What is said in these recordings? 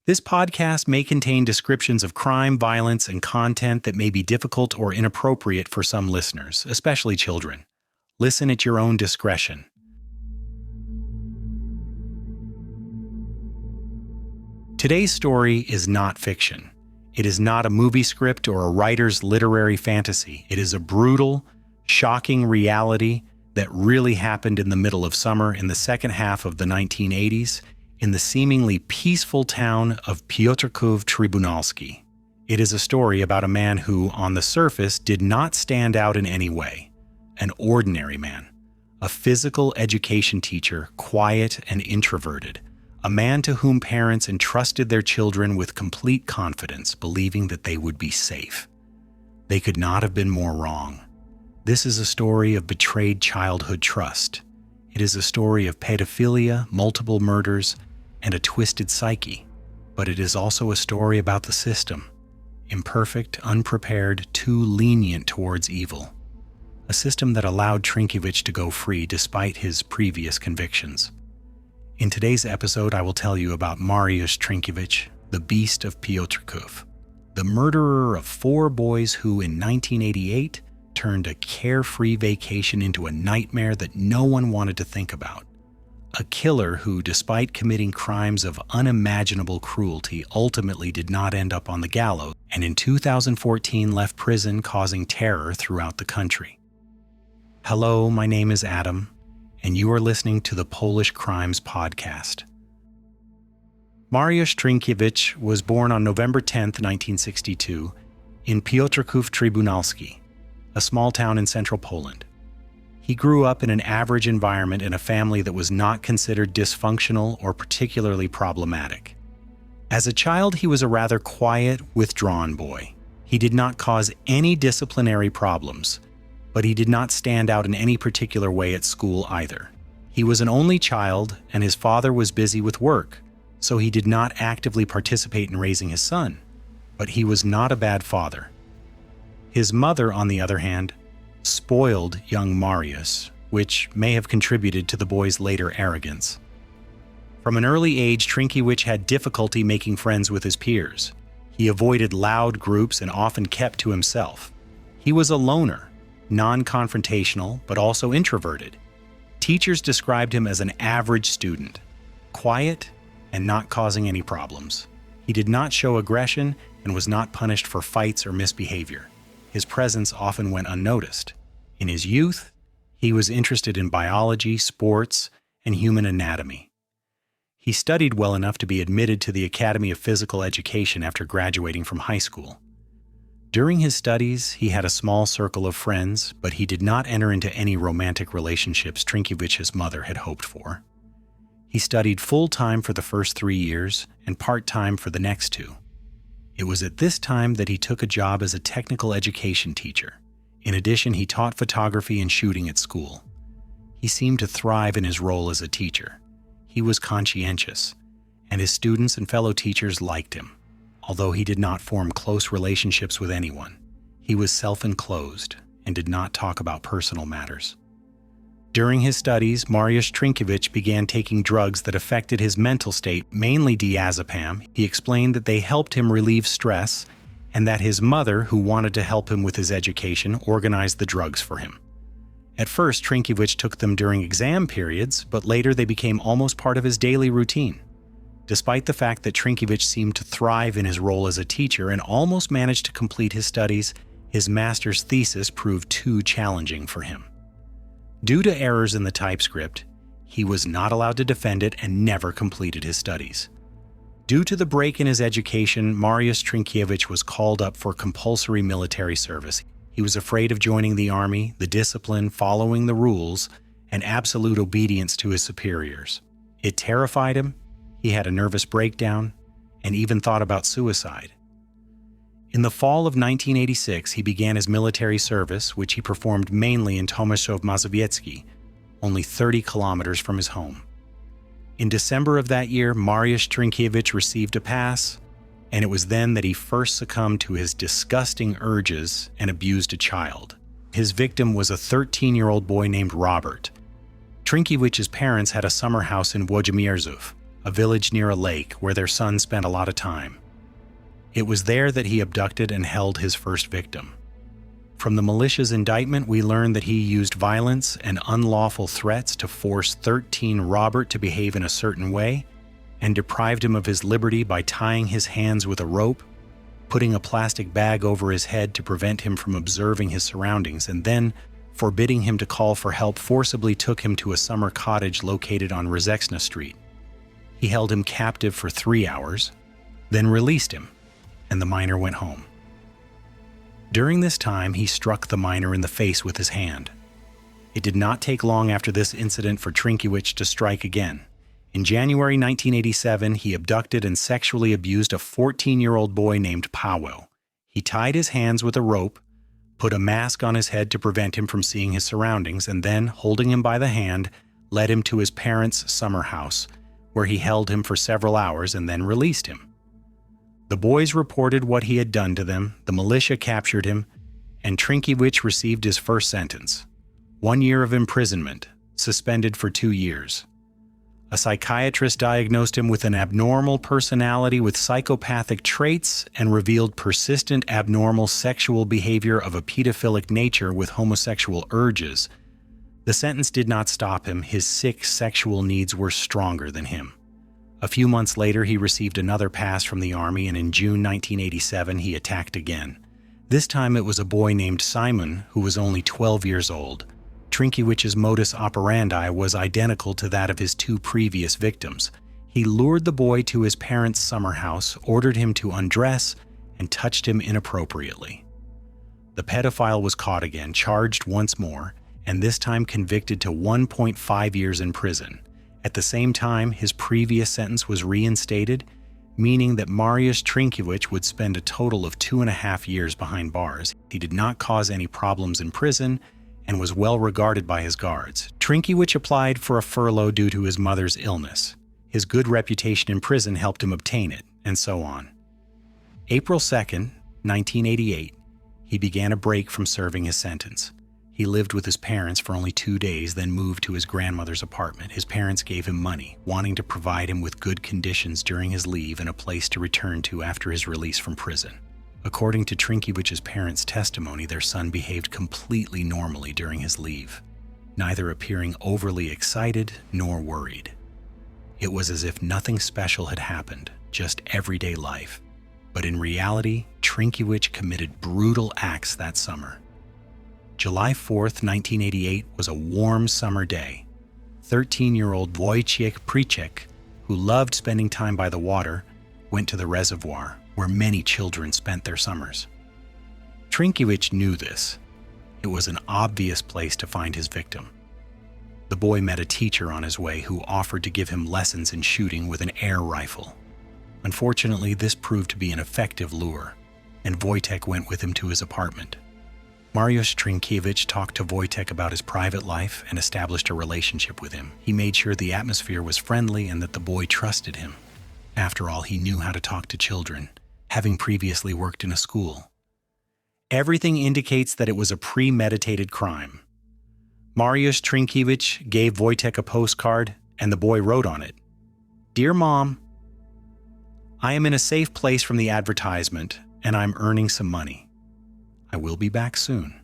This podcast may contain descriptions of crime, violence, and content that may be difficult or inappropriate for some listeners, especially children. Listen at your own discretion. Today's story is not fiction. It is not a movie script or a writer's literary fantasy. It is a brutal, shocking reality that really happened in the middle of summer in the second half of the 1980s in the seemingly peaceful town of Piotrków Trybunalski. It is a story about a man who, on the surface, did not stand out in any way. An ordinary man, a physical education teacher, quiet and introverted, a man to whom parents entrusted their children with complete confidence, believing that they would be safe. They could not have been more wrong. This is a story of betrayed childhood trust. It is a story of pedophilia, multiple murders, and a twisted psyche. But it is also a story about the system. Imperfect, unprepared, too lenient towards evil. A system that allowed Trynkiewicz to go free despite his previous convictions. In today's episode, I will tell you about Mariusz Trynkiewicz, the Beast of Piotrków, the murderer of 4 boys who, in 1988, turned a carefree vacation into a nightmare that no one wanted to think about. A killer who, despite committing crimes of unimaginable cruelty, ultimately did not end up on the gallows, and in 2014 left prison causing terror throughout the country. Hello, my name is Adam, and you are listening to the Polish Crimes Podcast. Mariusz Trynkiewicz was born on November 10, 1962, in Piotrków Trybunalski, a small town in central Poland. He grew up in an average environment in a family that was not considered dysfunctional or particularly problematic. As a child, he was a rather quiet, withdrawn boy. He did not cause any disciplinary problems, but he did not stand out in any particular way at school either. He was an only child, and his father was busy with work, so he did not actively participate in raising his son. But he was not a bad father. His mother, on the other hand, spoiled young Mariusz, which may have contributed to the boy's later arrogance. From an early age, Trynkiewicz had difficulty making friends with his peers. He avoided loud groups and often kept to himself. He was a loner, non-confrontational, but also introverted. Teachers described him as an average student, quiet and not causing any problems. He did not show aggression and was not punished for fights or misbehavior. His presence often went unnoticed. In his youth, he was interested in biology, sports, and human anatomy. He studied well enough to be admitted to the Academy of Physical Education after graduating from high school. During his studies, he had a small circle of friends, but he did not enter into any romantic relationships Trynkiewicz's mother had hoped for. He studied full-time for the first 3 years and part-time for the next 2. It was at this time that he took a job as a technical education teacher. In addition, he taught photography and shooting at school. He seemed to thrive in his role as a teacher. He was conscientious, and his students and fellow teachers liked him. Although he did not form close relationships with anyone, he was self-enclosed and did not talk about personal matters. During his studies, Mariusz Trynkiewicz began taking drugs that affected his mental state, mainly diazepam. He explained that they helped him relieve stress and that his mother, who wanted to help him with his education, organized the drugs for him. At first, Trynkiewicz took them during exam periods, but later they became almost part of his daily routine. Despite the fact that Trynkiewicz seemed to thrive in his role as a teacher and almost managed to complete his studies, his master's thesis proved too challenging for him. Due to errors in the typescript, he was not allowed to defend it and never completed his studies. Due to the break in his education, Mariusz Trynkiewicz was called up for compulsory military service. He was afraid of joining the army, the discipline, following the rules, and absolute obedience to his superiors. It terrified him, he had a nervous breakdown, and even thought about suicide. In the fall of 1986, he began his military service, which he performed mainly in Tomaszów Mazowiecki, only 30 kilometers from his home. In December of that year, Mariusz Trynkiewicz received a pass, and it was then that he first succumbed to his disgusting urges and abused a child. His victim was a 13-year-old boy named Robert. Trynkiewicz's parents had a summer house in Włodzimierzów, a village near a lake where their son spent a lot of time. It was there that he abducted and held his first victim. From the militia's indictment, we learn that he used violence and unlawful threats to force 13 Robert to behave in a certain way, and deprived him of his liberty by tying his hands with a rope, putting a plastic bag over his head to prevent him from observing his surroundings, and then, forbidding him to call for help, forcibly took him to a summer cottage located on Rzeczna Street. He held him captive for 3 hours, then released him, and the minor went home. During this time, he struck the minor in the face with his hand. It did not take long after this incident for Trynkiewicz to strike again. In January 1987, he abducted and sexually abused a 14-year-old boy named Paweł. He tied his hands with a rope, put a mask on his head to prevent him from seeing his surroundings, and then, holding him by the hand, led him to his parents' summer house, where he held him for several hours and then released him. The boys reported what he had done to them, the militia captured him, and Trynkiewicz received his first sentence: 1 year of imprisonment, suspended for 2 years. A psychiatrist diagnosed him with an abnormal personality with psychopathic traits and revealed persistent abnormal sexual behavior of a pedophilic nature with homosexual urges. The sentence did not stop him. His sick sexual needs were stronger than him. A few months later, he received another pass from the army, and in June 1987, he attacked again. This time it was a boy named Simon, who was only 12 years old. Trynkiewicz's modus operandi was identical to that of his 2 previous victims. He lured the boy to his parents' summer house, ordered him to undress, and touched him inappropriately. The pedophile was caught again, charged once more, and this time convicted to 1.5 years in prison. At the same time, his previous sentence was reinstated, meaning that Mariusz Trynkiewicz would spend a total of 2.5 years behind bars. He did not cause any problems in prison and was well regarded by his guards. Trynkiewicz applied for a furlough due to his mother's illness. His good reputation in prison helped him obtain it, and so on. April 2nd, 1988, he began a break from serving his sentence. He lived with his parents for only 2 days, then moved to his grandmother's apartment. His parents gave him money, wanting to provide him with good conditions during his leave and a place to return to after his release from prison. According to Trynkiewicz's parents' testimony, their son behaved completely normally during his leave, neither appearing overly excited nor worried. It was as if nothing special had happened, just everyday life. But in reality, Trynkiewicz committed brutal acts that summer. July 4th, 1988 was a warm summer day. 13-year-old Wojciech Przyczek, who loved spending time by the water, went to the reservoir, where many children spent their summers. Trynkiewicz knew this. It was an obvious place to find his victim. The boy met a teacher on his way who offered to give him lessons in shooting with an air rifle. Unfortunately, this proved to be an effective lure, and Wojciech went with him to his apartment. Mariusz Trynkiewicz talked to Wojciech about his private life and established a relationship with him. He made sure the atmosphere was friendly and that the boy trusted him. After all, he knew how to talk to children, having previously worked in a school. Everything indicates that it was a premeditated crime. Mariusz Trynkiewicz gave Wojciech a postcard, and the boy wrote on it, "Dear Mom, I am in a safe place from the advertisement, and I'm earning some money. I will be back soon.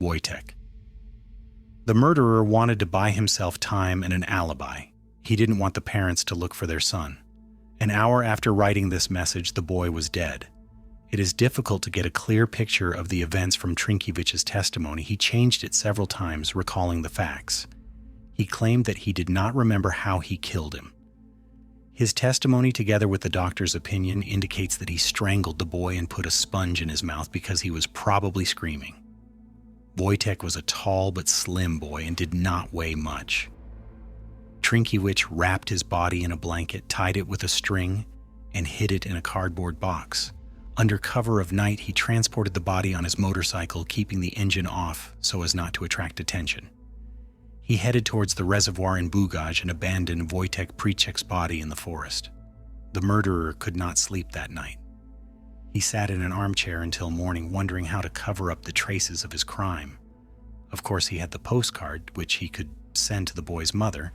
Wojciech." The murderer wanted to buy himself time and an alibi. He didn't want the parents to look for their son. An hour after writing this message, the boy was dead. It is difficult to get a clear picture of the events from Trynkiewicz's testimony. He changed it several times, recalling the facts. He claimed that he did not remember how he killed him. His testimony, together with the doctor's opinion, indicates that he strangled the boy and put a sponge in his mouth because he was probably screaming. Wojciech was a tall but slim boy and did not weigh much. Trynkiewicz wrapped his body in a blanket, tied it with a string, and hid it in a cardboard box. Under cover of night, he transported the body on his motorcycle, keeping the engine off so as not to attract attention. He headed towards the reservoir in Bugaj and abandoned Wojciech Przyczek's body in the forest. The murderer could not sleep that night. He sat in an armchair until morning, wondering how to cover up the traces of his crime. Of course, he had the postcard, which he could send to the boy's mother,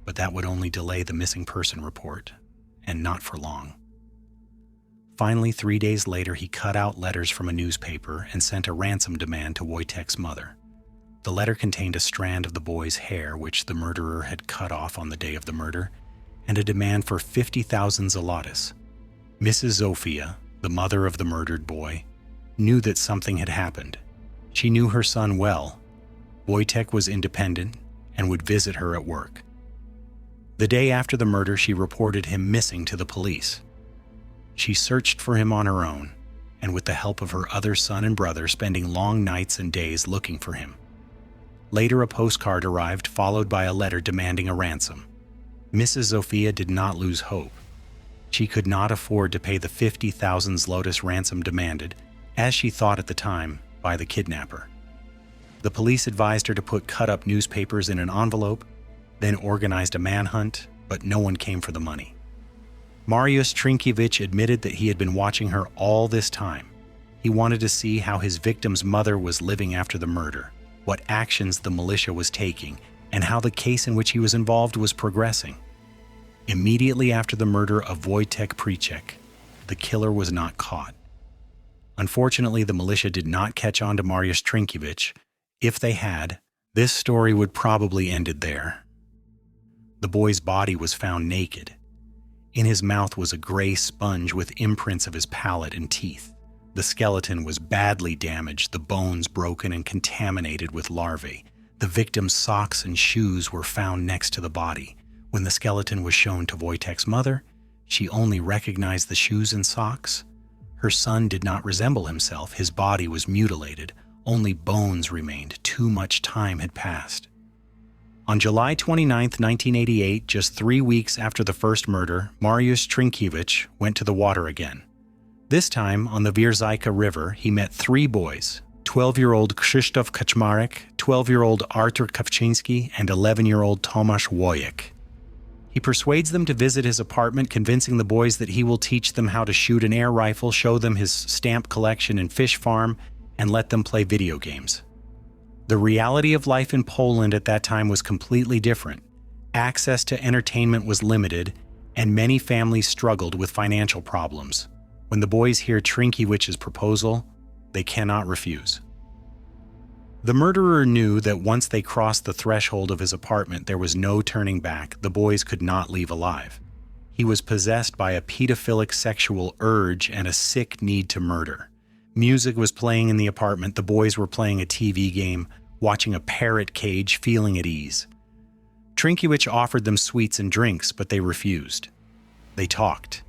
but that would only delay the missing person report, and not for long. Finally, 3 days later, he cut out letters from a newspaper and sent a ransom demand to Wojtek's mother. The letter contained a strand of the boy's hair, which the murderer had cut off on the day of the murder, and a demand for 50,000 zlotys. Mrs. Zofia, the mother of the murdered boy, knew that something had happened. She knew her son well. Wojtek was independent and would visit her at work. The day after the murder, she reported him missing to the police. She searched for him on her own, and with the help of her other son and brother, spending long nights and days looking for him. Later, a postcard arrived, followed by a letter demanding a ransom. Mrs. Zofia did not lose hope. She could not afford to pay the 50,000 zlotys ransom demanded, as she thought at the time, by the kidnapper. The police advised her to put cut-up newspapers in an envelope, then organized a manhunt, but no one came for the money. Mariusz Trynkiewicz admitted that he had been watching her all this time. He wanted to see how his victim's mother was living after the murder, what actions the militia was taking, and how the case in which he was involved was progressing. Immediately after the murder of Wojtek Przyczek, the killer was not caught. Unfortunately, the militia did not catch on to Mariusz Trynkiewicz. If they had, this story would probably ended there. The boy's body was found naked. In his mouth was a gray sponge with imprints of his palate and teeth. The skeleton was badly damaged, the bones broken and contaminated with larvae. The victim's socks and shoes were found next to the body. When the skeleton was shown to Wojtek's mother, she only recognized the shoes and socks. Her son did not resemble himself. His body was mutilated. Only bones remained. Too much time had passed. On July 29, 1988, just 3 weeks after the first murder, Mariusz Trynkiewicz went to the water again. This time, on the Wierzajka River, he met 3 boys, 12-year-old Krzysztof Kaczmarek, 12-year-old Artur Kawczyński, and 11-year-old Tomasz Wojek. He persuades them to visit his apartment, convincing the boys that he will teach them how to shoot an air rifle, show them his stamp collection and fish farm, and let them play video games. The reality of life in Poland at that time was completely different. Access to entertainment was limited, and many families struggled with financial problems. When the boys hear Trynkiewicz's proposal, they cannot refuse. The murderer knew that once they crossed the threshold of his apartment, there was no turning back. The boys could not leave alive. He was possessed by a pedophilic sexual urge and a sick need to murder. Music was playing in the apartment. The boys were playing a TV game, watching a parrot cage, feeling at ease. Trynkiewicz offered them sweets and drinks, but they refused. They talked,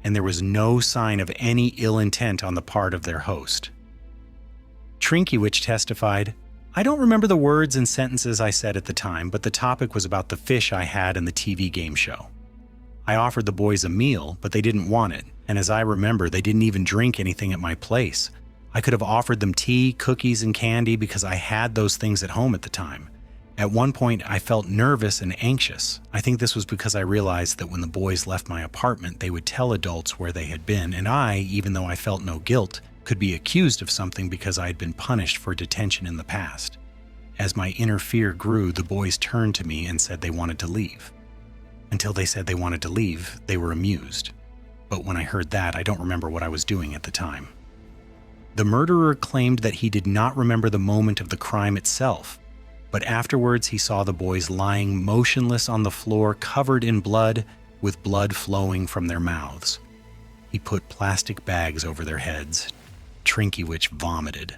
and there was no sign of any ill intent on the part of their host. Trynkiewicz testified, "I don't remember the words and sentences I said at the time, but the topic was about the fish I had in the TV game show. I offered the boys a meal, but they didn't want it, and as I remember, they didn't even drink anything at my place. I could have offered them tea, cookies, and candy because I had those things at home at the time. At one point, I felt nervous and anxious. I think this was because I realized that when the boys left my apartment, they would tell adults where they had been, and I, even though I felt no guilt, could be accused of something because I had been punished for detention in the past. As my inner fear grew, the boys turned to me and said they wanted to leave. Until they said they wanted to leave, they were amused. But when I heard that, I don't remember what I was doing at the time." The murderer claimed that he did not remember the moment of the crime itself, but afterwards he saw the boys lying motionless on the floor, covered in blood, with blood flowing from their mouths. He put plastic bags over their heads. Trynkiewicz vomited,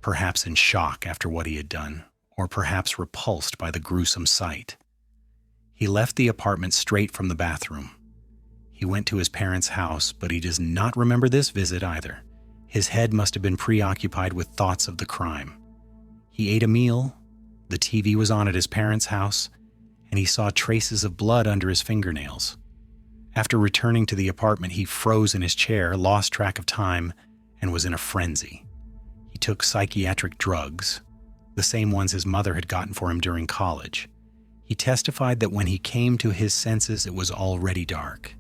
perhaps in shock after what he had done, or perhaps repulsed by the gruesome sight. He left the apartment straight from the bathroom. He went to his parents' house, but he does not remember this visit either. His head must have been preoccupied with thoughts of the crime. He ate a meal, the TV was on at his parents' house, and he saw traces of blood under his fingernails. After returning to the apartment, he froze in his chair, lost track of time, and was in a frenzy. He took psychiatric drugs, the same ones his mother had gotten for him during college. He testified that when he came to his senses, it was already dark.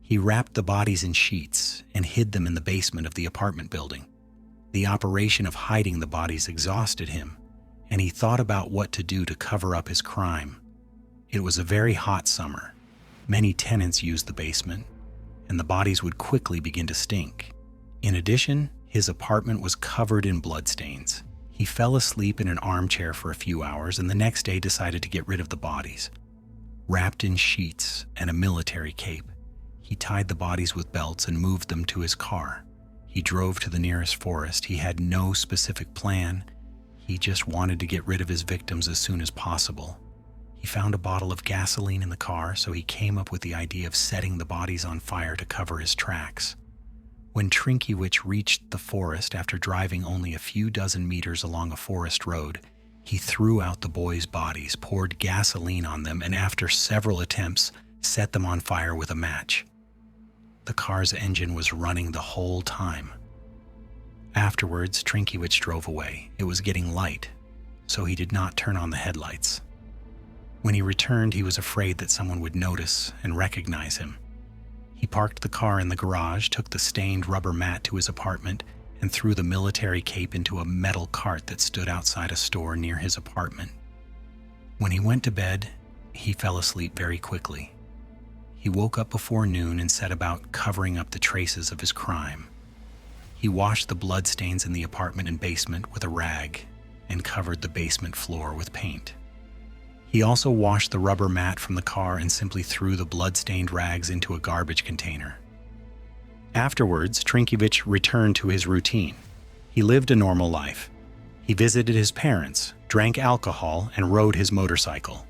He wrapped the bodies in sheets and hid them in the basement of the apartment building. The operation of hiding the bodies exhausted him, and he thought about what to do to cover up his crime. It was a very hot summer. Many tenants used the basement, and the bodies would quickly begin to stink. In addition, his apartment was covered in bloodstains. He fell asleep in an armchair for a few hours and the next day decided to get rid of the bodies. Wrapped in sheets and a military cape, he tied the bodies with belts and moved them to his car. He drove to the nearest forest. He had no specific plan. He just wanted to get rid of his victims as soon as possible. He found a bottle of gasoline in the car, so he came up with the idea of setting the bodies on fire to cover his tracks. When Trynkiewicz reached the forest after driving only a few dozen meters along a forest road, he threw out the boys' bodies, poured gasoline on them, and after several attempts, set them on fire with a match. The car's engine was running the whole time. Afterwards, Trynkiewicz drove away. It was getting light, so he did not turn on the headlights. When he returned, he was afraid that someone would notice and recognize him. He parked the car in the garage, took the stained rubber mat to his apartment, and threw the military cape into a metal cart that stood outside a store near his apartment. When he went to bed, he fell asleep very quickly. He woke up before noon and set about covering up the traces of his crime. He washed the bloodstains in the apartment and basement with a rag and covered the basement floor with paint. He also washed the rubber mat from the car and simply threw the blood-stained rags into a garbage container. Afterwards, Trynkiewicz returned to his routine. He lived a normal life. He visited his parents, drank alcohol, and rode his motorcycle.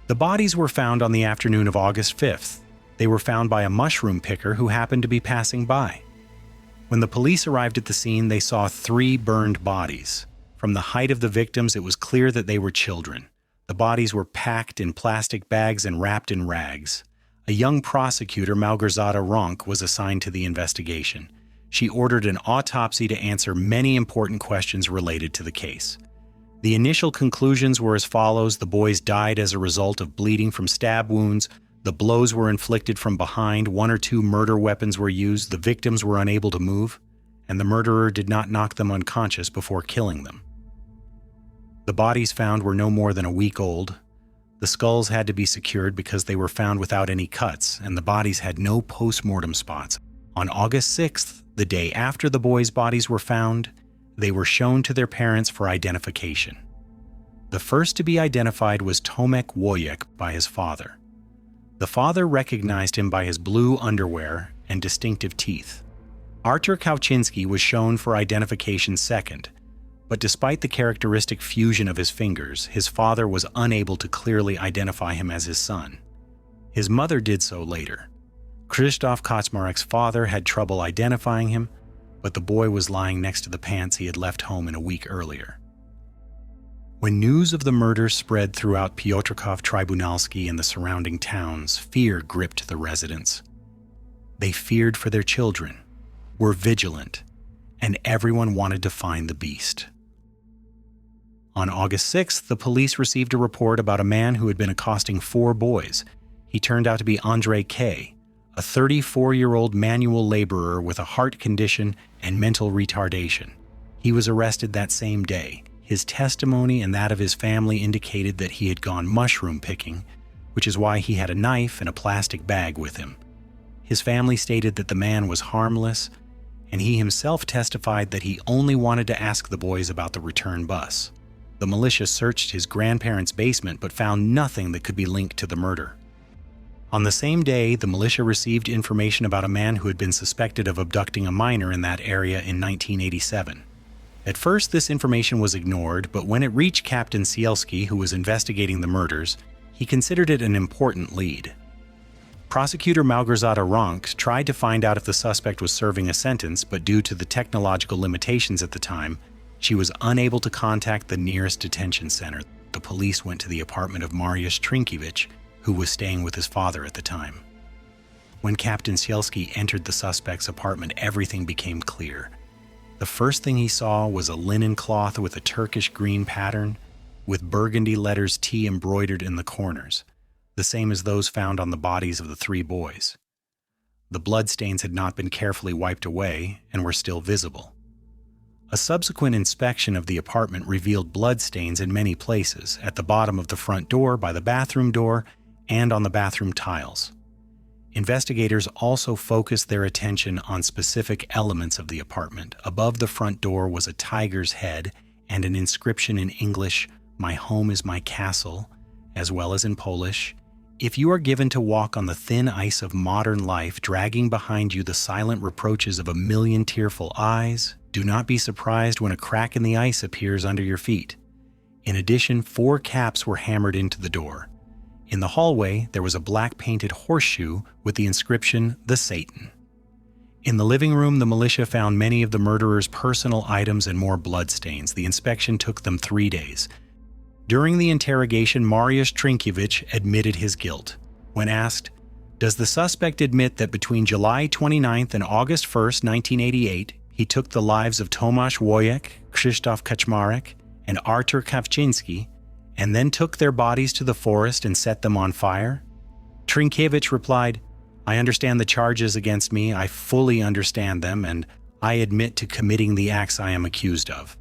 The bodies were found on the afternoon of August 5th. They were found by a mushroom picker who happened to be passing by. When the police arrived at the scene, they saw 3 burned bodies. From the height of the victims, it was clear that they were children. The bodies were packed in plastic bags and wrapped in rags. A young prosecutor, Małgorzata Ronk, was assigned to the investigation. She ordered an autopsy to answer many important questions related to the case. The initial conclusions were as follows: the boys died as a result of bleeding from stab wounds, the blows were inflicted from behind, 1 or 2 murder weapons were used, the victims were unable to move, and the murderer did not knock them unconscious before killing them. The bodies found were no more than a week old. The skulls had to be secured because they were found without any cuts, and the bodies had no post-mortem spots. On August 6th, the day after the boys' bodies were found, they were shown to their parents for identification. The first to be identified was Tomek Wojek by his father. The father recognized him by his blue underwear and distinctive teeth. Artur Kauczynski was shown for identification second, but despite the characteristic fusion of his fingers, his father was unable to clearly identify him as his son. His mother did so later. Krzysztof Kaczmarek's father had trouble identifying him, but the boy was lying next to the pants he had left home in a week earlier. When news of the murder spread throughout Piotrków Trybunalski and the surrounding towns, fear gripped the residents. They feared for their children, were vigilant, and everyone wanted to find the beast. On August 6th, the police received a report about a man who had been accosting 4 boys. He turned out to be Andrzej K., a 34-year-old manual laborer with a heart condition and mental retardation. He was arrested that same day. His testimony and that of his family indicated that he had gone mushroom picking, which is why he had a knife and a plastic bag with him. His family stated that the man was harmless, and he himself testified that he only wanted to ask the boys about the return bus. The militia searched his grandparents' basement but found nothing that could be linked to the murder. On the same day, the militia received information about a man who had been suspected of abducting a minor in that area in 1987. At first, this information was ignored, but when it reached Captain Sielski, who was investigating the murders, he considered it an important lead. Prosecutor Małgorzata Ronk tried to find out if the suspect was serving a sentence, but due to the technological limitations at the time, she was unable to contact the nearest detention center. The police went to the apartment of Mariusz Trynkiewicz, who was staying with his father at the time. When Captain Sielski entered the suspect's apartment, everything became clear. The first thing he saw was a linen cloth with a Turkish green pattern, with burgundy letters T embroidered in the corners, the same as those found on the bodies of the 3 boys. The bloodstains had not been carefully wiped away and were still visible. A subsequent inspection of the apartment revealed bloodstains in many places, at the bottom of the front door, by the bathroom door, and on the bathroom tiles. Investigators also focused their attention on specific elements of the apartment. Above the front door was a tiger's head and an inscription in English, "My home is my castle," as well as in Polish, "If you are given to walk on the thin ice of modern life, dragging behind you the silent reproaches of a million tearful eyes, do not be surprised when a crack in the ice appears under your feet." In addition, 4 caps were hammered into the door. In the hallway, there was a black painted horseshoe with the inscription, "The Satan." In the living room, the militia found many of the murderer's personal items and more bloodstains. The inspection took them 3 days. During the interrogation, Mariusz Trynkiewicz admitted his guilt. When asked, "Does the suspect admit that between July 29th and August 1st, 1988, he took the lives of Tomasz Wojek, Krzysztof Kaczmarek, and Artur Kawczynski, and then took their bodies to the forest and set them on fire?" Trynkiewicz replied, "I understand the charges against me, I fully understand them, and I admit to committing the acts I am accused of."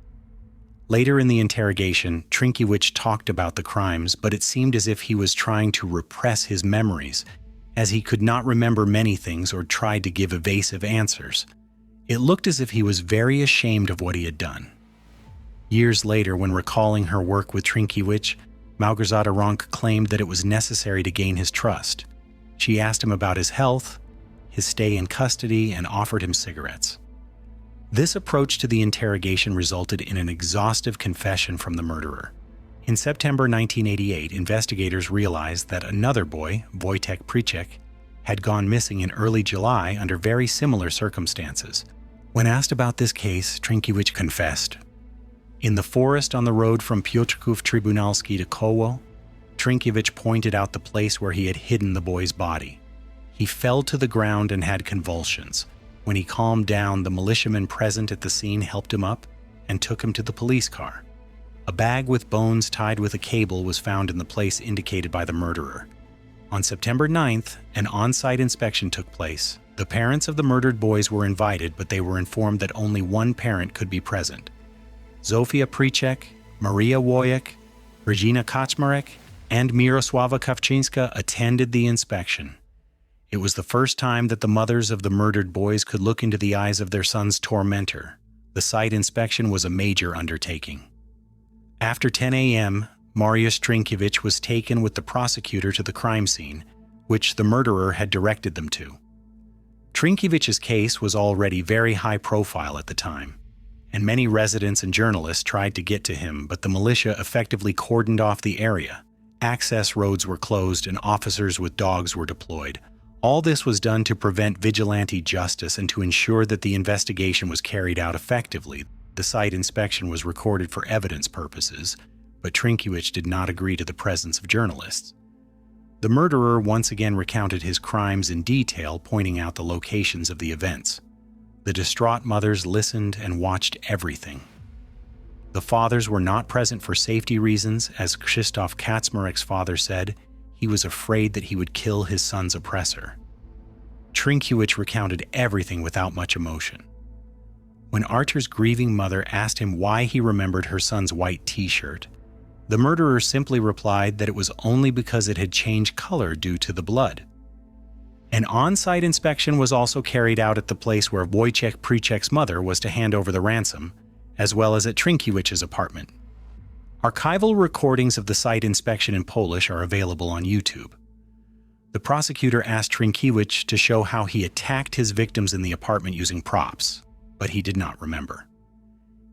Later in the interrogation, Trynkiewicz talked about the crimes, but it seemed as if he was trying to repress his memories, as he could not remember many things or tried to give evasive answers. It looked as if he was very ashamed of what he had done. Years later, when recalling her work with Trynkiewicz, Małgorzata Ronk claimed that it was necessary to gain his trust. She asked him about his health, his stay in custody, and offered him cigarettes. This approach to the interrogation resulted in an exhaustive confession from the murderer. In September 1988, investigators realized that another boy, Wojtek Przyczek, had gone missing in early July under very similar circumstances. When asked about this case, Trynkiewicz confessed. In the forest on the road from Piotrków Trybunalski to Koło, Trynkiewicz pointed out the place where he had hidden the boy's body. He fell to the ground and had convulsions. When he calmed down, the militiamen present at the scene helped him up and took him to the police car. A bag with bones tied with a cable was found in the place indicated by the murderer. On September 9th, an on-site inspection took place. The parents of the murdered boys were invited, but they were informed that only one parent could be present. Zofia Przyczek, Maria Wojek, Regina Kaczmarek, and Mirosława Kawczynska attended the inspection. It was the first time that the mothers of the murdered boys could look into the eyes of their son's tormentor. The site inspection was a major undertaking. After 10 a.m., Mariusz Trynkiewicz was taken with the prosecutor to the crime scene, which the murderer had directed them to. Trynkiewicz's case was already very high profile at the time, and many residents and journalists tried to get to him, but the militia effectively cordoned off the area. Access roads were closed and officers with dogs were deployed. All this was done to prevent vigilante justice and to ensure that the investigation was carried out effectively. The site inspection was recorded for evidence purposes, but Trynkiewicz did not agree to the presence of journalists. The murderer once again recounted his crimes in detail, pointing out the locations of the events. The distraught mothers listened and watched everything. The fathers were not present for safety reasons. As Krzysztof Kaczmarek's father said, he was afraid that he would kill his son's oppressor. Trynkiewicz recounted everything without much emotion. When Artur's grieving mother asked him why he remembered her son's white t-shirt, the murderer simply replied that it was only because it had changed color due to the blood. An on-site inspection was also carried out at the place where Wojciech Przyczek's mother was to hand over the ransom, as well as at Trynkiewicz's apartment. Archival recordings of the site inspection in Polish are available on YouTube. The prosecutor asked Trynkiewicz to show how he attacked his victims in the apartment using props, but he did not remember.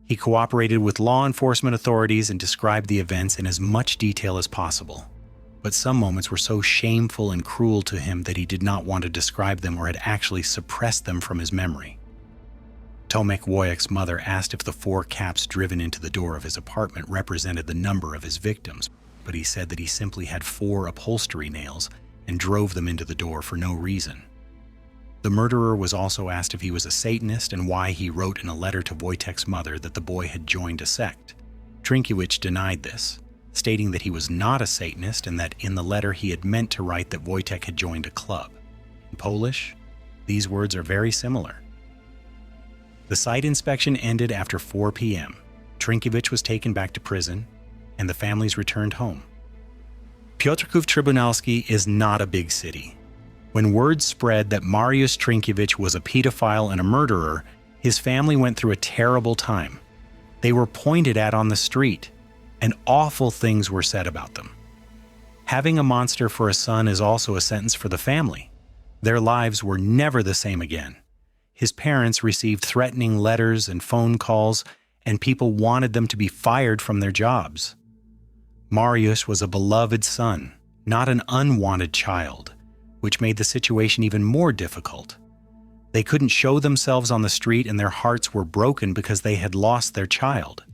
He cooperated with law enforcement authorities and described the events in as much detail as possible. But some moments were so shameful and cruel to him that he did not want to describe them or had actually suppressed them from his memory. Tomek Wojek's mother asked if the 4 caps driven into the door of his apartment represented the number of his victims, but he said that he simply had 4 upholstery nails and drove them into the door for no reason. The murderer was also asked if he was a Satanist and why he wrote in a letter to Wojtek's mother that the boy had joined a sect. Trynkiewicz denied this, stating that he was not a Satanist and that in the letter he had meant to write that Wojtek had joined a club. In Polish, these words are very similar. The site inspection ended after 4 p.m. Trynkiewicz was taken back to prison, and the families returned home. Piotrków Trybunalski is not a big city. When word spread that Mariusz Trynkiewicz was a pedophile and a murderer, his family went through a terrible time. They were pointed at on the street, and awful things were said about them. Having a monster for a son is also a sentence for the family. Their lives were never the same again. His parents received threatening letters and phone calls, and people wanted them to be fired from their jobs. Mariusz was a beloved son, not an unwanted child, which made the situation even more difficult. They couldn't show themselves on the street, and their hearts were broken because they had lost their child.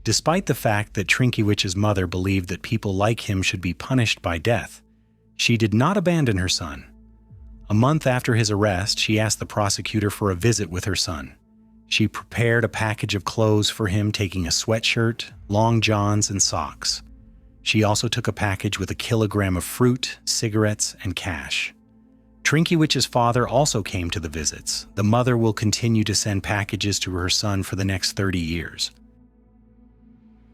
Despite the fact that Trynkiewicz's mother believed that people like him should be punished by death, she did not abandon her son. A month after his arrest, she asked the prosecutor for a visit with her son. She prepared a package of clothes for him, taking a sweatshirt, long johns, and socks. She also took a package with 1 kilogram of fruit, cigarettes, and cash. Trynkiewicz's father also came to the visits. The mother will continue to send packages to her son for the next 30 years.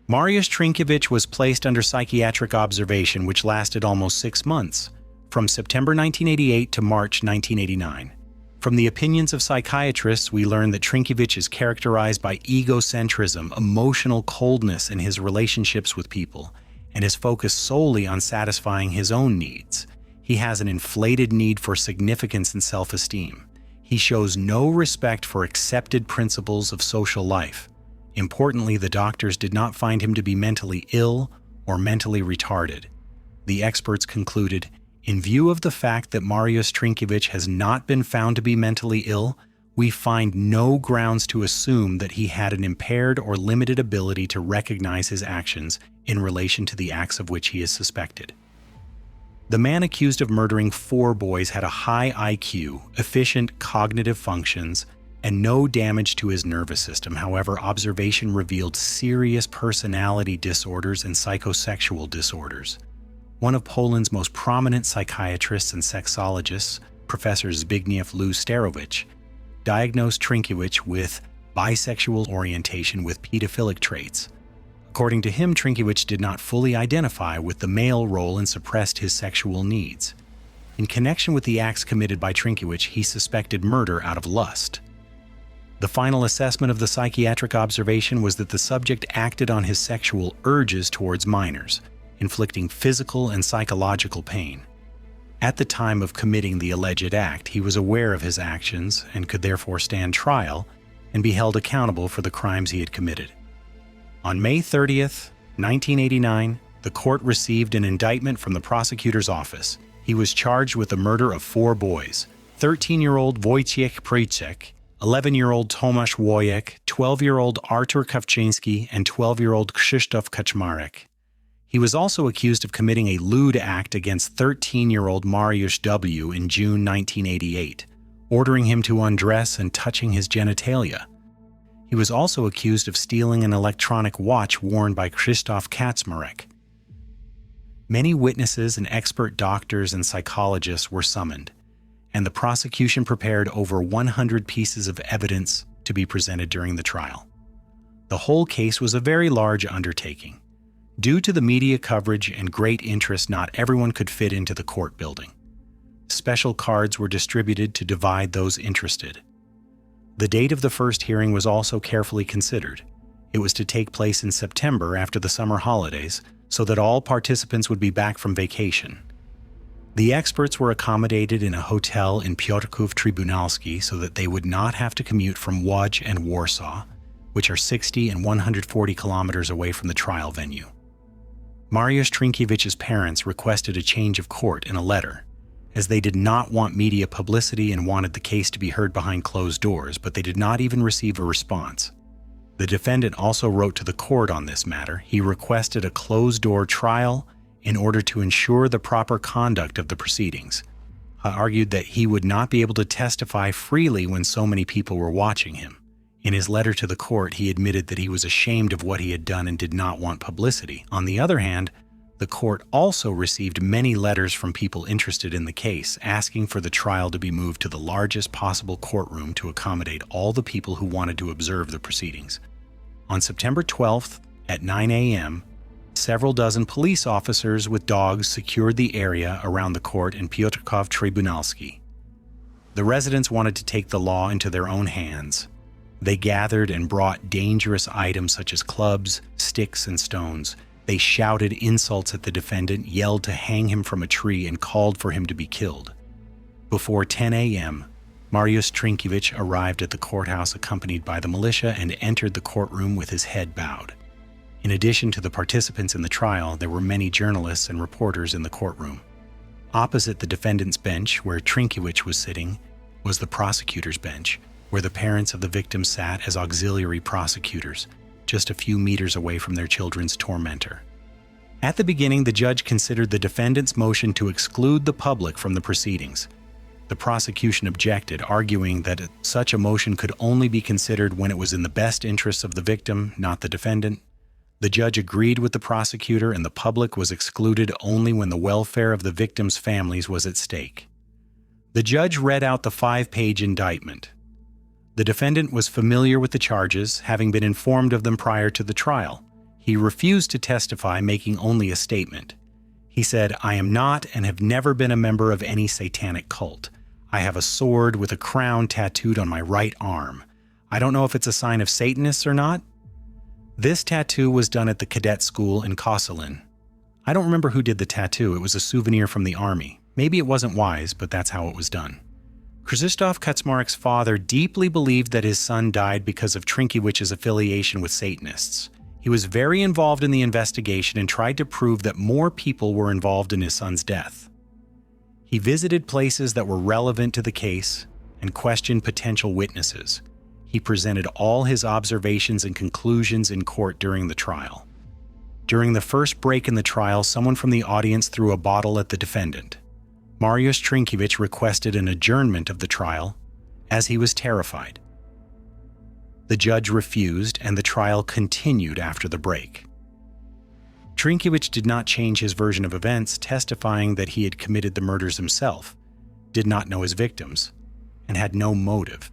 Mariusz Trynkiewicz was placed under psychiatric observation, which lasted almost 6 months, from September 1988 to March 1989. From the opinions of psychiatrists, we learn that Trynkiewicz is characterized by egocentrism, emotional coldness in his relationships with people, and is focused solely on satisfying his own needs. He has an inflated need for significance and self-esteem. He shows no respect for accepted principles of social life. Importantly, the doctors did not find him to be mentally ill or mentally retarded. The experts concluded, in view of the fact that Mariusz Trynkiewicz has not been found to be mentally ill, we find no grounds to assume that he had an impaired or limited ability to recognize his actions in relation to the acts of which he is suspected. The man accused of murdering 4 boys had a high IQ, efficient cognitive functions, and no damage to his nervous system. However, observation revealed serious personality disorders and psychosexual disorders. One of Poland's most prominent psychiatrists and sexologists, Professor Zbigniew Sterowicz, diagnosed Trynkiewicz with bisexual orientation with pedophilic traits. According to him, Trynkiewicz did not fully identify with the male role and suppressed his sexual needs. In connection with the acts committed by Trynkiewicz, he suspected murder out of lust. The final assessment of the psychiatric observation was that the subject acted on his sexual urges towards minors, inflicting physical and psychological pain. At the time of committing the alleged act, he was aware of his actions and could therefore stand trial and be held accountable for the crimes he had committed. On May 30th, 1989, the court received an indictment from the prosecutor's office. He was charged with the murder of 4 boys: 13-year-old Wojciech Prycek, 11-year-old Tomasz Wojek, 12-year-old Artur Kawczyński, and 12-year-old Krzysztof Kaczmarek. He was also accused of committing a lewd act against 13-year-old Mariusz W. in June 1988, ordering him to undress and touching his genitalia. He was also accused of stealing an electronic watch worn by Krzysztof Kaczmarek. Many witnesses and expert doctors and psychologists were summoned, and the prosecution prepared over 100 pieces of evidence to be presented during the trial. The whole case was a very large undertaking. Due to the media coverage and great interest, not everyone could fit into the court building. Special cards were distributed to divide those interested. The date of the first hearing was also carefully considered. It was to take place in September after the summer holidays, so that all participants would be back from vacation. The experts were accommodated in a hotel in Piotrków Trybunalski so that they would not have to commute from Łódź and Warsaw, which are 60 and 140 kilometers away from the trial venue. Mariusz Trynkiewicz's parents requested a change of court in a letter, as they did not want media publicity and wanted the case to be heard behind closed doors, but they did not even receive a response. The defendant also wrote to the court on this matter. He requested a closed-door trial in order to ensure the proper conduct of the proceedings. He argued that he would not be able to testify freely when so many people were watching him. In his letter to the court, he admitted that he was ashamed of what he had done and did not want publicity. On the other hand, The court also received many letters from people interested in the case, asking for the trial to be moved to the largest possible courtroom to accommodate all the people who wanted to observe the proceedings. On September 12th at 9 a.m., several dozen police officers with dogs secured the area around the court in Piotrków Trybunalski. The residents wanted to take the law into their own hands. They gathered and brought dangerous items such as clubs, sticks, and stones. They shouted insults at the defendant, yelled to hang him from a tree, and called for him to be killed. Before 10 a.m., Mariusz Trynkiewicz arrived at the courthouse accompanied by the militia and entered the courtroom with his head bowed. In addition to the participants in the trial, there were many journalists and reporters in the courtroom. Opposite the defendant's bench, where Trynkiewicz was sitting, was the prosecutor's bench, where the parents of the victims sat as auxiliary prosecutors, just a few meters away from their children's tormentor. At the beginning, the judge considered the defendant's motion to exclude the public from the proceedings. The prosecution objected, arguing that such a motion could only be considered when it was in the best interests of the victim, not the defendant. The judge agreed with the prosecutor, and the public was excluded only when the welfare of the victims' families was at stake. The judge read out the 5-page indictment. The defendant was familiar with the charges, having been informed of them prior to the trial. He refused to testify, making only a statement. He said, "I am not and have never been a member of any satanic cult. I have a sword with a crown tattooed on my right arm. I don't know if it's a sign of Satanists or not." This tattoo was done at the cadet school in Koszalin. I don't remember who did the tattoo. It was a souvenir from the army. Maybe it wasn't wise, but that's how it was done. Krzysztof Kaczmarek's father deeply believed that his son died because of Trynkiewicz's affiliation with Satanists. He was very involved in the investigation and tried to prove that more people were involved in his son's death. He visited places that were relevant to the case and questioned potential witnesses. He presented all his observations and conclusions in court during the trial. During the first break in the trial, someone from the audience threw a bottle at the defendant. Mariusz Trynkiewicz requested an adjournment of the trial, as he was terrified. The judge refused, and the trial continued after the break. Trynkiewicz did not change his version of events, testifying that he had committed the murders himself, did not know his victims, and had no motive.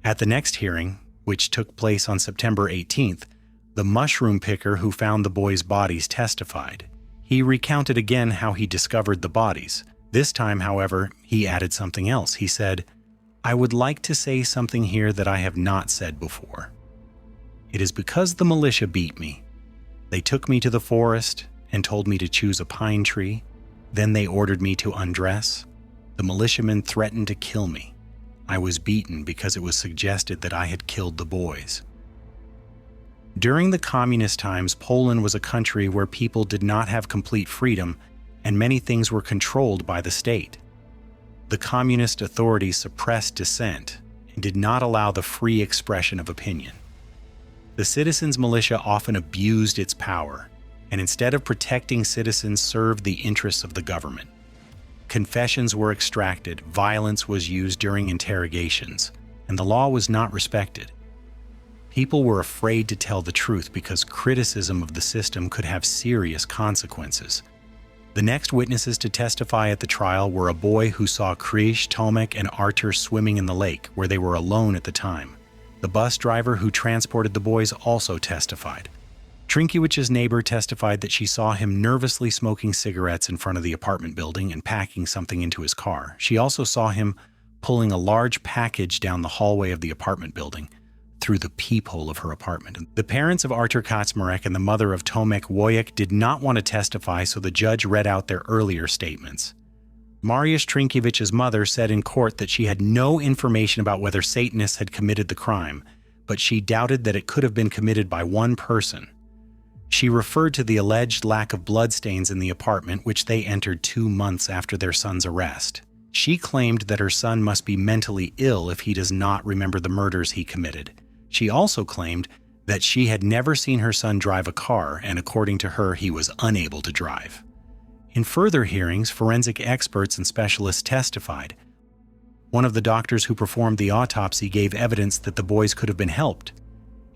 At the next hearing, which took place on September 18th, the mushroom picker who found the boys' bodies testified. He recounted again how he discovered the bodies. This time, however, he added something else. He said, "I would like to say something here that I have not said before. It is because the militia beat me. They took me to the forest and told me to choose a pine tree. Then they ordered me to undress. The militiamen threatened to kill me. I was beaten because it was suggested that I had killed the boys." During the communist times, Poland was a country where people did not have complete freedom, and many things were controlled by the state. The communist authorities suppressed dissent and did not allow the free expression of opinion. The citizens' militia often abused its power, and instead of protecting citizens, served the interests of the government. Confessions were extracted, violence was used during interrogations, and the law was not respected. People were afraid to tell the truth because criticism of the system could have serious consequences. The next witnesses to testify at the trial were a boy who saw Krzyż, Tomek, and Artur swimming in the lake, where they were alone at the time. The bus driver who transported the boys also testified. Trynkiewicz's neighbor testified that she saw him nervously smoking cigarettes in front of the apartment building and packing something into his car. She also saw him pulling a large package down the hallway of the apartment building through the peephole of her apartment. The parents of Artur Kaczmarek and the mother of Tomek Wojek did not want to testify, so the judge read out their earlier statements. Mariusz Trynkiewicz's mother said in court that she had no information about whether Satanists had committed the crime, but she doubted that it could have been committed by one person. She referred to the alleged lack of bloodstains in the apartment, which they entered 2 months after their son's arrest. She claimed that her son must be mentally ill if he does not remember the murders he committed. She also claimed that she had never seen her son drive a car, and according to her, he was unable to drive. In further hearings, forensic experts and specialists testified. One of the doctors who performed the autopsy gave evidence that the boys could have been helped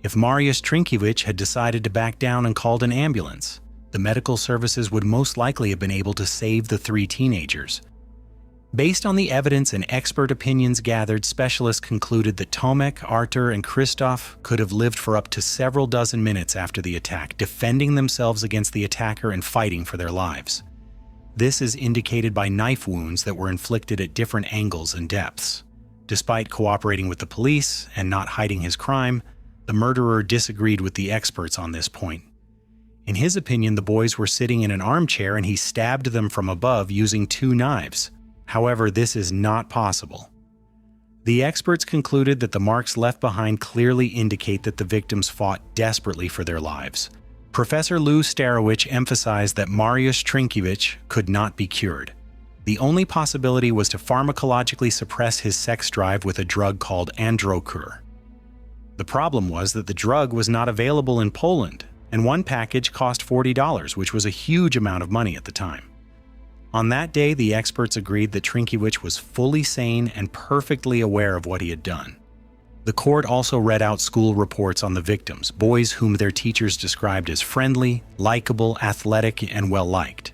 if Mariusz Trynkiewicz had decided to back down and called an ambulance. the medical services would most likely have been able to save the 3 teenagers. Based on the evidence and expert opinions gathered, specialists concluded that Tomek, Artur, and Krzysztof could have lived for up to several dozen minutes after the attack, defending themselves against the attacker and fighting for their lives. This is indicated by knife wounds that were inflicted at different angles and depths. Despite cooperating with the police and not hiding his crime, the murderer disagreed with the experts on this point. In his opinion, the boys were sitting in an armchair and he stabbed them from above using 2 knives. However, this is not possible. The experts concluded that the marks left behind clearly indicate that the victims fought desperately for their lives. Professor Lou Starowicz emphasized that Mariusz Trynkiewicz could not be cured. The only possibility was to pharmacologically suppress his sex drive with a drug called androcur. The problem was that the drug was not available in Poland, and one package cost $40, which was a huge amount of money at the time. On that day, the experts agreed that Trynkiewicz was fully sane and perfectly aware of what he had done. The court also read out school reports on the victims, boys whom their teachers described as friendly, likable, athletic, and well-liked.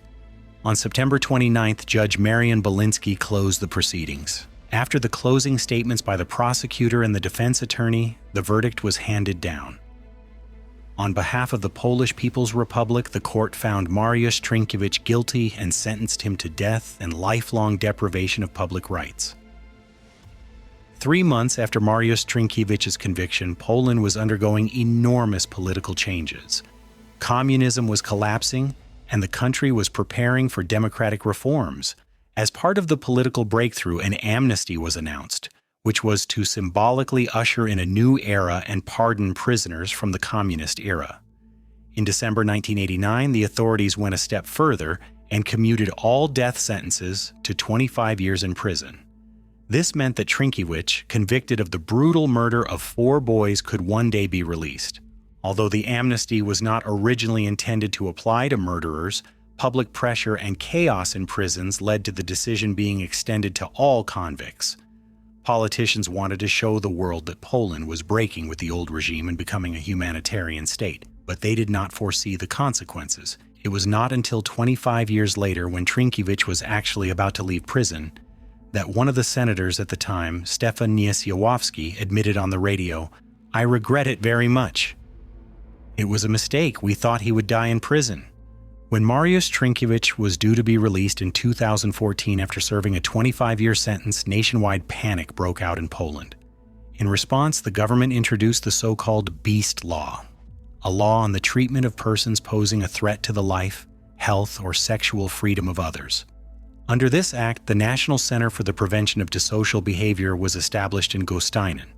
On September 29th, Judge Marian Belinsky closed the proceedings. After the closing statements by the prosecutor and the defense attorney, the verdict was handed down. On behalf of the Polish People's Republic, the court found Mariusz Trynkiewicz guilty and sentenced him to death and lifelong deprivation of public rights. 3 months after Mariusz Trynkiewicz's conviction, Poland was undergoing enormous political changes. Communism was collapsing, and the country was preparing for democratic reforms. As part of the political breakthrough, an amnesty was announced, which was to symbolically usher in a new era and pardon prisoners from the communist era. In December 1989, the authorities went a step further and commuted all death sentences to 25 years in prison. This meant that Trynkiewicz, convicted of the brutal murder of 4 boys, could one day be released. Although the amnesty was not originally intended to apply to murderers, public pressure and chaos in prisons led to the decision being extended to all convicts. Politicians wanted to show the world that Poland was breaking with the old regime and becoming a humanitarian state, but they did not foresee the consequences. It was not until 25 years later, when Trynkiewicz was actually about to leave prison, that one of the senators at the time, Stefan Niesiołowski, admitted on the radio, "I regret it very much. It was a mistake. We thought he would die in prison." When Mariusz Trynkiewicz was due to be released in 2014 after serving a 25-year sentence, nationwide panic broke out in Poland. In response, the government introduced the so-called Beast Law, a law on the treatment of persons posing a threat to the life, health, or sexual freedom of others. Under this act, the National Center for the Prevention of Disocial Behavior was established in Gostynin,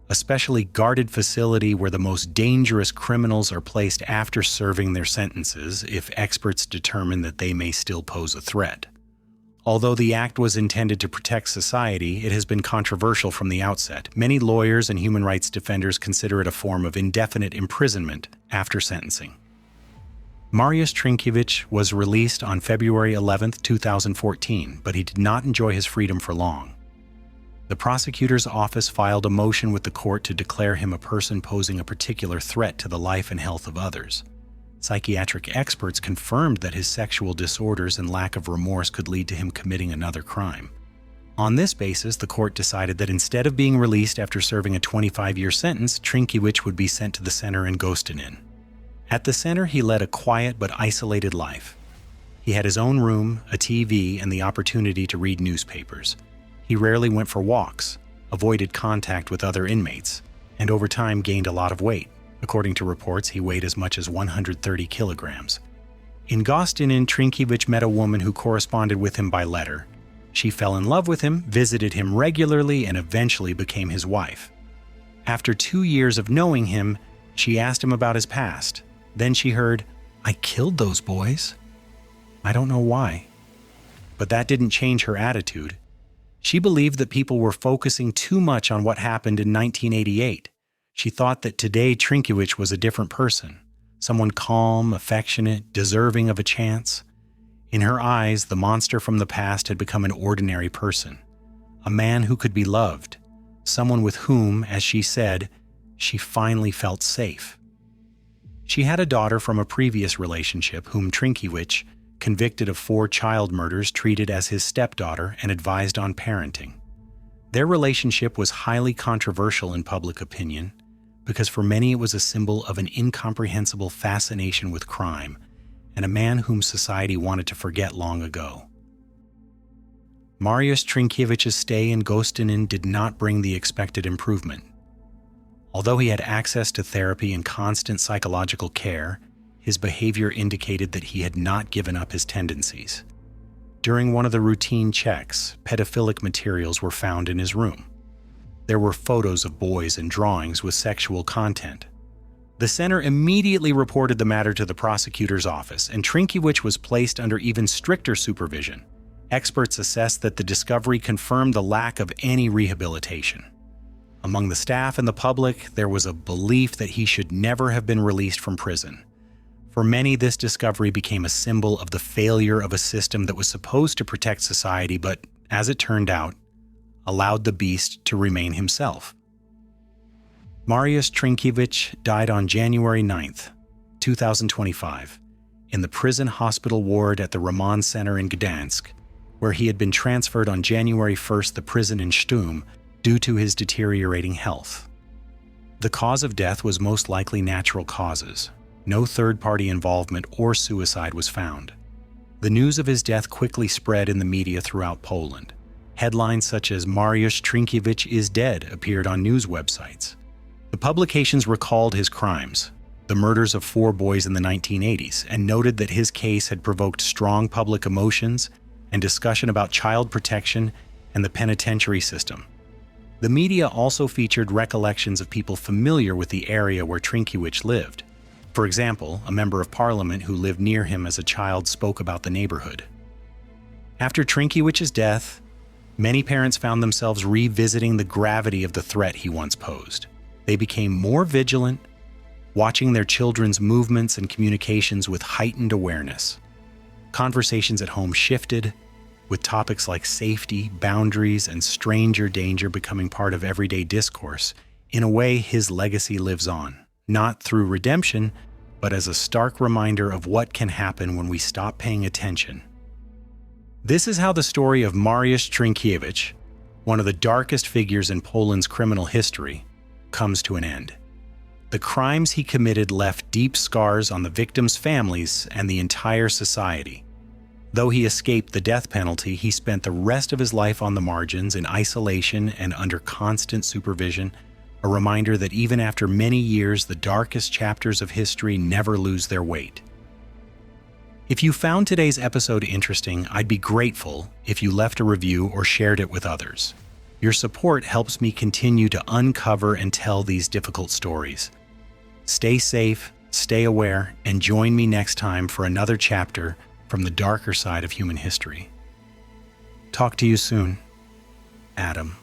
a specially guarded facility where the most dangerous criminals are placed after serving their sentences if experts determine that they may still pose a threat. Although the act was intended to protect society, it has been controversial from the outset. Many lawyers and human rights defenders consider it a form of indefinite imprisonment after sentencing. Mariusz Trynkiewicz was released on February 11, 2014, but he did not enjoy his freedom for long. The prosecutor's office filed a motion with the court to declare him a person posing a particular threat to the life and health of others. Psychiatric experts confirmed that his sexual disorders and lack of remorse could lead to him committing another crime. On this basis, the court decided that instead of being released after serving a 25-year sentence, Trynkiewicz would be sent to the center in Gostynin. At the center, he led a quiet but isolated life. He had his own room, a TV, and the opportunity to read newspapers. He rarely went for walks, avoided contact with other inmates, and over time gained a lot of weight. According to reports, he weighed as much as 130 kilograms. In Gostynin, Trynkiewicz met a woman who corresponded with him by letter. She fell in love with him, visited him regularly, and eventually became his wife. After 2 years of knowing him, she asked him about his past. Then she heard, "I killed those boys. I don't know why." But that didn't change her attitude. She believed that people were focusing too much on what happened in 1988. She thought that today Trynkiewicz was a different person, someone calm, affectionate, deserving of a chance. In her eyes, the monster from the past had become an ordinary person, a man who could be loved, someone with whom, as she said, she finally felt safe. She had a daughter from a previous relationship whom Trynkiewicz, convicted of 4 child murders, treated as his stepdaughter and advised on parenting. Their relationship was highly controversial in public opinion because for many it was a symbol of an incomprehensible fascination with crime and a man whom society wanted to forget long ago. Mariusz Trynkiewicz's stay in Gostynin did not bring the expected improvement. Although he had access to therapy and constant psychological care, his behavior indicated that he had not given up his tendencies. During one of the routine checks, pedophilic materials were found in his room. There were photos of boys and drawings with sexual content. The center immediately reported the matter to the prosecutor's office, and Trynkiewicz was placed under even stricter supervision. Experts assessed that the discovery confirmed the lack of any rehabilitation. Among the staff and the public, there was a belief that he should never have been released from prison. For many, this discovery became a symbol of the failure of a system that was supposed to protect society, but, as it turned out, allowed the beast to remain himself. Mariusz Trynkiewicz died on January 9, 2025, in the prison hospital ward at the Roman Center in Gdansk, where he had been transferred on January 1 to the prison in Sztum due to his deteriorating health. The cause of death was most likely natural causes. No third-party involvement or suicide was found. The news of his death quickly spread in the media throughout Poland. Headlines such as "Mariusz Trynkiewicz is dead" appeared on news websites. The publications recalled his crimes, the murders of 4 boys in the 1980s, and noted that his case had provoked strong public emotions and discussion about child protection and the penitentiary system. The media also featured recollections of people familiar with the area where Trynkiewicz lived. For example, a member of parliament who lived near him as a child spoke about the neighborhood. After Trynkiewicz's death, many parents found themselves revisiting the gravity of the threat he once posed. They became more vigilant, watching their children's movements and communications with heightened awareness. Conversations at home shifted, with topics like safety, boundaries, and stranger danger becoming part of everyday discourse. In a way, his legacy lives on, not through redemption, but as a stark reminder of what can happen when we stop paying attention. This is how the story of Mariusz Trynkiewicz, one of the darkest figures in Poland's criminal history, comes to an end. The crimes he committed left deep scars on the victims' families and the entire society. Though he escaped the death penalty, he spent the rest of his life on the margins in isolation and under constant supervision, a reminder that even after many years, the darkest chapters of history never lose their weight. If you found today's episode interesting, I'd be grateful if you left a review or shared it with others. Your support helps me continue to uncover and tell these difficult stories. Stay safe, stay aware, and join me next time for another chapter from the darker side of human history. Talk to you soon. Adam.